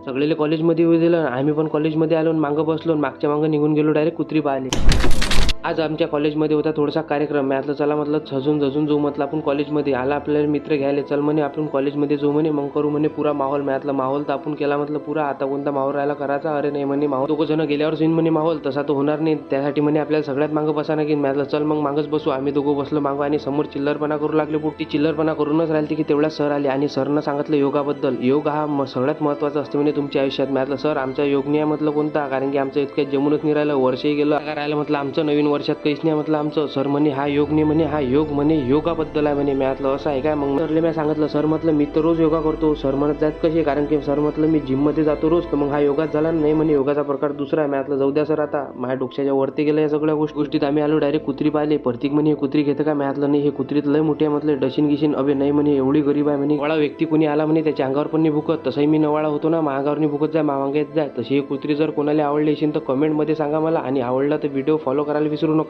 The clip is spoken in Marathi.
सगळेले कॉलेजमध्ये येऊ दिलं. आम्ही पण कॉलेजमध्ये आलो आणि मागं बसलो आणि मागच्या मागं निघून गेलो डायरेक्ट कुत्री पाहिले. आज आमच्या कॉलेजमध्ये होता थोडासा कार्यक्रम. मी म्हटलं चला म्हटलं सजून जाऊ म्हटलं आपण कॉलेजमध्ये. आला आपल्याला मित्र घ्यायला, चल म्हणे आपण कॉलेजमध्ये जाऊ म्हणे, मग करू म्हणे पुरा माहोल. मी म्हटलं माहोल तर आपण केला म्हटलं पुरा, आता कोणता माहोल राहायला करायचा. अरे नाही म्हणे माहोल दोघं जण गेल्यावर सीन म्हणे माहोल तसा तो होणार नाही, त्यासाठी म्हणे आपल्याला सगळ्यात मागं बसा की. मी म्हटलं चल मग मागच बसू. आम्ही दोघं बसलो मागं आणि समोर चिल्लरपणा करू लागले. पुढची चिल्लरपणा करूनच राहिली की तेवढ्या सर आले आणि सरनं सांगितलं योगाबद्दल. योग हा सगळ्यात महत्त्वाचा असते म्हणे तुमच्या आयुष्यात. मी म्हटलं सर आमचा योग नाही आहे म्हटलं कोणता, कारण की आमचं इतक्यात जमूनच नाही राहिलं, वर्षही गेलं काय राहिलं म्हटलं आमचं नवीन वर्षात काहीच नाही म्हटलं आमचं. सर म्हणे हा योग नाही म्हणे, हा योग म्हणे योगाबद्दल आहे म्हणे. मी म्हटलं असं आहे काय. मग सरले मी सांगितलं सर म्हटलं मी तर रोज योगा करतो. सर म्हणत जात कशी, कारण की सर म्हटलं मी जिममध्ये जातो रोज, तर मग हा योगाच झाला नाही म्हणे, योगाचा प्रकार दुसरा आहे. मी म्हटलं जाऊ द्या सर, आता माझ्या डोक्याच्या वरती गेलं या सगळ्या गोष्टीत. आम्ही आलो डायरेक्ट कुत्री पाहिले. प्रतीक म्हणे हे कुत्री घेतं का. मी म्हटलं नाही हे कुत्रीत लय मोठी आहे म्हटलं, डशीन गिशीन. अबे नाही म्हणे एवढी गरीब आहे म्हणे, वळा व्यक्ती कोणी आला म्हणे त्याच्या अंगावर पण नाही भुकत. तसंही मी नवाळा होतो ना, माझ्या अंगावर नाही भुकत जाय, मागायत जाय. तशी ही कुत्री जर कोणाला आवडली असेल तर कमेंटमध्ये सांगा मला, आणि आवडला तर व्हिडिओ फॉलो करायला विसरू नका.